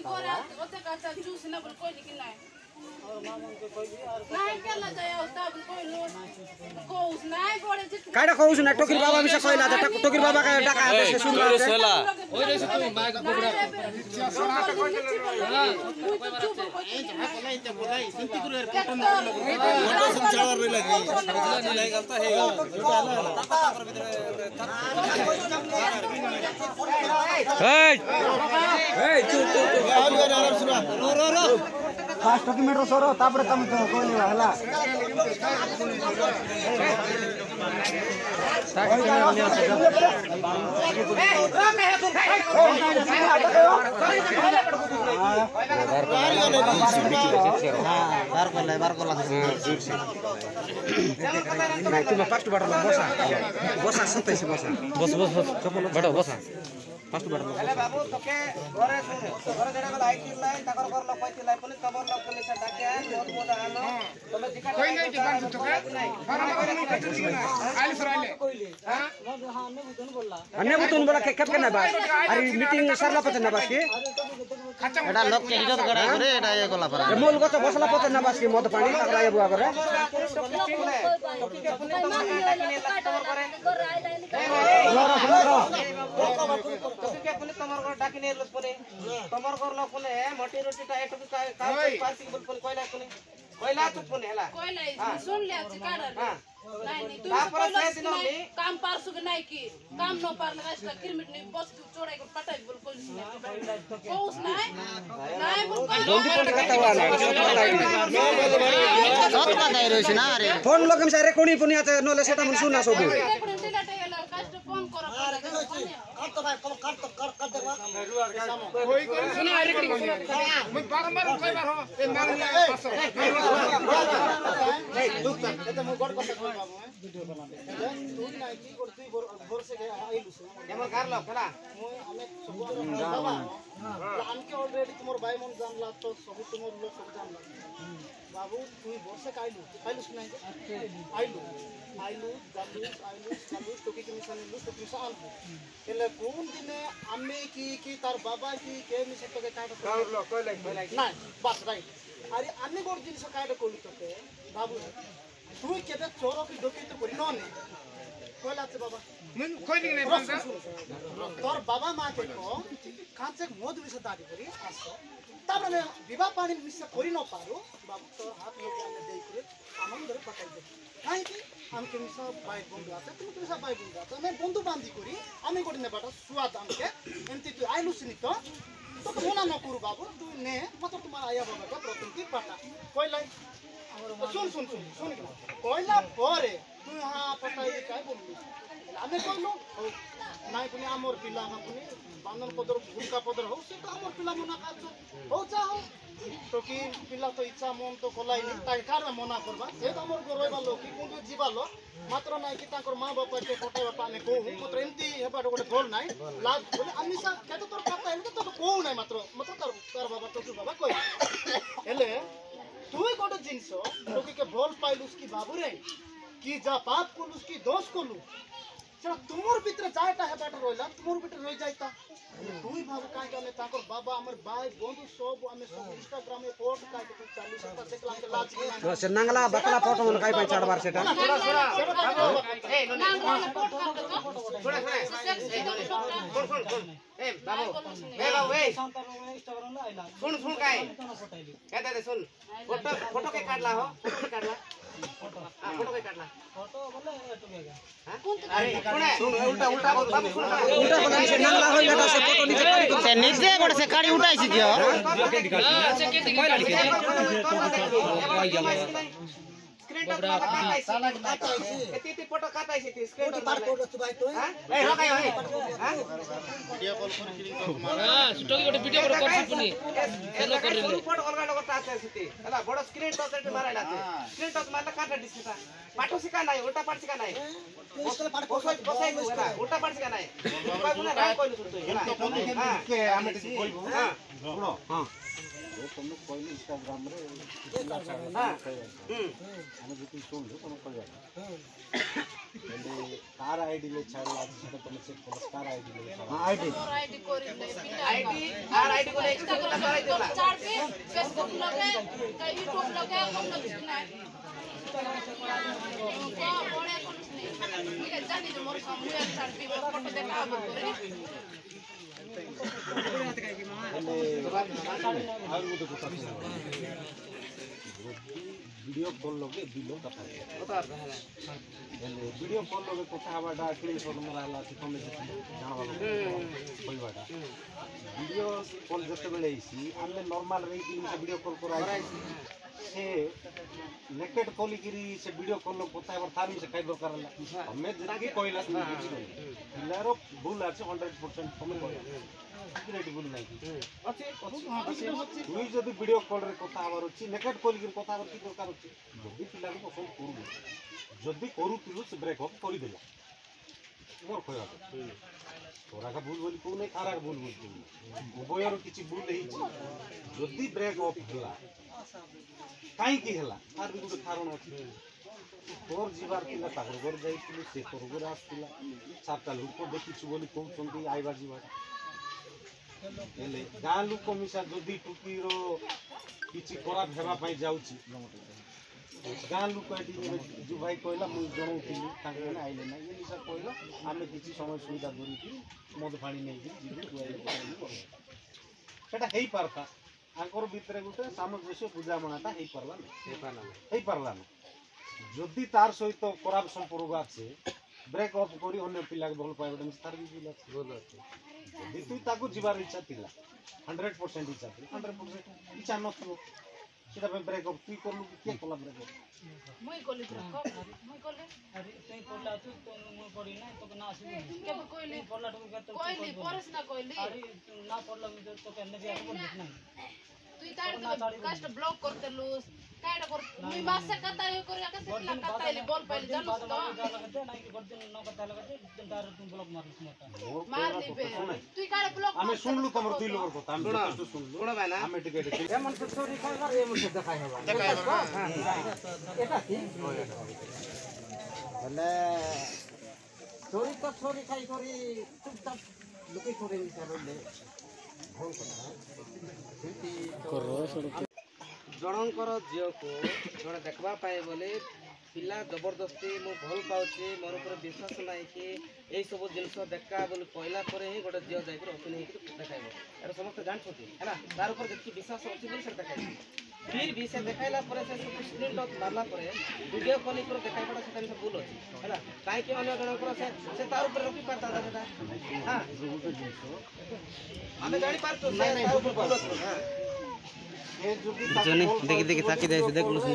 करे ओते का जूस ना बोल कोई नहीं ना और मामन के कोई भी और नहीं केला जाय उस्ताद कोई लो कोउस नहीं बोले जित काडा कोउस ना टोकिर बाबा मिसा कइला त टोकिर बाबा का डाका हाते से सुन ला सेला ओइ रे से तू माग बगड़ा फास्ट किलोमीटर सरो तापर तम कोइले हला बार कोला नहीं तुम फास्ट बाटो बसा बसा सतै से बसा बस बस बस बाटो बसा फास्ट बाटो अरे बाबू तोके घरे जेडा को लाइट लाई ताकर घर लोग पैति लाई पुलिस खबर लोग पुलिस डाके बहुत मोदा आनो तमे जिका कोई नहीं के बात तोके आइले सर आइले हां हां अन्य बुतुन बोला के कब करना बात अरे मीटिंग सरला पते ना बास के एटा लोग के इज्जत करा करे एटा ये कोला पर मोल गत बसला पते ना बास के मद पानी तकरा ये बुआ करे के पुलिस तमर घर डाकी ने लोग पुने तमर घर लोग पुने मोटी रोटी टा एक का पार्टी बोल पुने कोयला तो पुने हला कोयला सुन ले चिकाडर नहीं तू काम पार सुग नहीं की काम नो पार लगासला किरमिट नहीं बस चोड़ाई को पटाई बोल कोई कोउस नहीं बोल जल्दी फोन करता वाला सब का दाइ रहिछ ना अरे फोन लगम सारे कोनी पुनी आते नले सेटा मन सुना सब फोन कर तो भाई कर देबा कोई सुना रेकॉर्डिंग मैं बारंबार कोई बार हो ए मांग ले पास नहीं दुख त म गड करता कोई बाबू वीडियो बना दे तू नहीं की कर तू भोर से आइलु हमर घर लो खला हमें सब बाबा हमके ऑलरेडी तुमर भाई मन जानला तो सब तुमर लोग सब जानला बाबू तू भोर से आइलु सुनाई आइलु जालू टोकी के मिशन लु तो मिशन एले कोन दिने आमे की तार बाबा की के मिशन तो के काट लो कोई लाइक ना बस राइट अरे अन्य गोड जिनिस काट कोलु तो के बाबू तू केते चोरो की डोकी तो करी न ने कोला से बाबा मैं कोई नहीं बनता तोर बाबा मां के को कांचे मोद विष दाडी करी आसो ताबने विवाह पानी मिस करी न पारो बाबू तो हाथ में आने देई करे आनंद रे पकाई दे काहे कि हमके मिस बाई बंधु आते तुम मिस बाई बंधु आते मैं बंधु बांधी करी आमी गोडी ने बाटा सुआद हमके एंती तू आइलु सिनी तो मना न करू बाबू तू ने मतलब तुम्हारा आया बाबा का प्रथम की पाटा कोइला सुन कोइला परे तू हां पटाई काय बोलली आमे कहलो नाइ पुनी आमर पिला हा पुनी बांधन पदर भूलका पदर हो से तो आमर पिला मना काचो हो जाओ तो कि पिला तो इच्छा मन तो कोलाई नि ताई कार मना करबा से तो आमर गरबा लोग कि कोन जीवा लो मात्र नाइ कि ताकर मां बापा के पटाई बापा ने कहू मात्र एंती हेबा गोटे गोल नाइ लाज बोले अनिसा के तो तोर खाता है तो कहू नाइ मात्र तार बाबा तो बाबा कोइ हेले तू गोटे जिंस लोग के भोल पाइलुस की बाबू रे कि जा पाप कोलुस की दोष कोलु सेटा तुमर भीतर जायटा है बाटर रोइला तुमर भीतर रहि जायता तुई बाबू काहे के ताकर बाबा हमर भाई बंधु सब हमें सब इंस्टाग्राम में पोस्ट काहे के चालू सकता देखला के लाज के से नंगला बकला फोटो मन काई पाई चढ़वार सेटा थोड़ा ए ए बाबू सुन काहे कहते सुन फोटो के काटला हो फोटो के काटला फोटो के काटला फोटो बोले एटो के हां अरे सुन उल्टा बोल बाबू सुन उल्टा बोल से नंगला होई बेटा से फोटो नीचे काटी से नीचे गोड़ से काड़ी उठाई छि दियो से के कोई लड़की स्क्रीन टच काटाई साला एती फोटो काटाई छि स्क्रीन टच मार फोटो छु भाई तो ए हो गयो हे हां वीडियो कॉल कर क्लिक हां स्टोरी गोटे वीडियो कर पुनी हेलो कर रे फोटो अलगा अलगा टाच छि हला बड़ स्क्रीन टच माराइला स्क्रीन टच मारला काटा डिस्कता पाटो सिका नाही उल्टा पाट सिका नाही बसाई हला उल्टा पाट सिका नाही कोइ गुना राय कोइलु सुतो हला के हम बोलबो हां सुनो हां तुम लोग कोई इंस्टाग्राम रे हां हम भी सुन लो कोनो कोई कार आईडी ले छाड़ला सेटा तुम चेक करो कार आईडी ले आईडी और आईडी कोरी ले आईडी आर आईडी को एक्स्ट्रा कर कराई देला चार पे फेसबुक लगे का यूट्यूब लगे हम लोग नहीं को बड़े कोन नहीं मुझे जानी जो मोर सामने चार पे फोटो देखा अब करे और वो तो कुछ वीडियो कॉल लगे बिलो कथा वीडियो कॉल लगे कथा हवाटा क्लियर कर मराला कि तुम जानवा कोइबाटा वीडियो कॉल जते बेले आइसी हमने नॉर्मल रे कि से वीडियो कॉल कराई से नेकेट कॉल करी से वीडियो कॉल लो कथा पर थारी से काई दरकार हमें जति कोइला पिलारो भूल আছে 100% তুমি কই ক্রেডিবল নাই আছে তুই যদি ভিডিও কল রে কথা আবার হচ্ছে নেকেট কল কি কথা আবার কি দরকার হচ্ছে যদি পিলাকে পছন্দ করু যদি করুতিলু সে ব্রেক অফ করি দেলা মোর কইরা তোরাকা ভুল বলি কোন নাই খারাপ ভুল বলছি উভয়র কিছু ভুল হইছে যদি ব্রেক অফ হলা কাই কি হলা আর বি গুলো কারণ আছে তোর জীবার কিলা তাগর গর যাইছিল সে তোর গর আসছিল সাতটা লোক দেখিছু বলি কৌছন্তি আইবা জীবা এলে গাঁ লোক মিশা যদি টুকির কিছু খরাপ হেবা পাই যাଉଛି গাঁ লোক এটি যু ভাই কইলা মুই জଣାଉଥିଲି ତାଙ୍କ ମାନେ ଆଇଲେ না এই মিশা কইলা আমি কিছু সময় সুবিধা ধরিকি মদ পানি নেই ଯିବୁ সেটা হেই পারতা আঙ্কর ভিতরে গুতে সামঞ্জস্য বুঝামଣାটা হেই পারলা না যদি তার সহিত খরাপ সম্পর্ক আছে ব্রেক অফ করি অন্য পিলাকে ভাল পাইবে তার বি ভুল আছে যদি তুই তাকে যাবার ইচ্ছা ଥିଲା 100% ইচ্ছা ଥିଲା 100% ইচ্ছা নথিব সেটা ব্রেক অফ তুই করলু কি কলা ব্রেক অফ মুই কলি মুই কলি আরে তুই পড়লা তো মুই পড়ি না তোকে না আসিবি কেবে কইলি পড়লা তো কইলি পড়ছ না কইলি আরে না পড়লা আমি তো কেন বিয়া করব না তুই তাড় কাস্ট ব্লক করতে লুস কাইটা কর মুই মাসে কথা এ করে আকে সেটা কাটাইলি বল পাইলি জানোস তো লাগতে না কি গর্দিন ন কথা লাগতে তার তুমি ব্লক মারলিস মটা মার দিবে তুই কাইটা ব্লক আমি শুনলু তোমার দুই লোকের কথা আমি যথেষ্ট শুনলু কোন ভাই না আমি টিকে এমন তো চুরি খাইবার এমন তো দেখাই হবে এটা কি বলে চুরি তো চুরি খাই করি চুপচাপ লুকি করে নিতে পারলে ভুল কথা জଣଙ୍କର ଝିଅକୁ ଜଣେ ଦେଖିବା ପାଇଁ ବୋଲି ପିଲା ଜବରଦସ୍ତି ମୁଁ ଭଲ ପାଉଛି ମୋର ଉପରେ ବିଶ୍ୱାସ ନାହିଁ କି ଏଇସବୁ ଜିନିଷ ଦେଖା ବୋଲି କହିଲା ପରେ ହିଁ ଗୋଟେ ଝିଅ ଯାଇକରି ଅପିନି ହେଇକି ଦେଖାଇବ ଏଇଟା ସମସ୍ତେ ଜାଣିଛନ୍ତି ହେଲା ତାର ଉପରେ ଯେତିକି ବିଶ୍ୱାସ ଅଛି ବୋଲି ସେ ଦେଖାଇବ ଫିର୍ ବି ସେ ଦେଖାଇଲା ପରେ ସେ ସବୁ ସ୍କ୍ରିନ୍ ଟଚ୍ ମାରିଲା ପରେ ଭିଡ଼ିଓ କଲିଂ କରି ଦେଖାଇବାଟା ସେଟା ବି ଭୁଲ ଅଛି ହେଲା କାହିଁକି ଅନ୍ୟ ଜଣଙ୍କର ସେ ତାର ଉପରେ ରଖିପାରିଥାନ୍ତା ସେଟା ହଁ ଆମେ ଜାଣିପାରୁଛୁ ସେ ତାର ଉପରେ ଭୁଲ ଅଛି দেখি দেখি তাকি যাইছে দেখলুস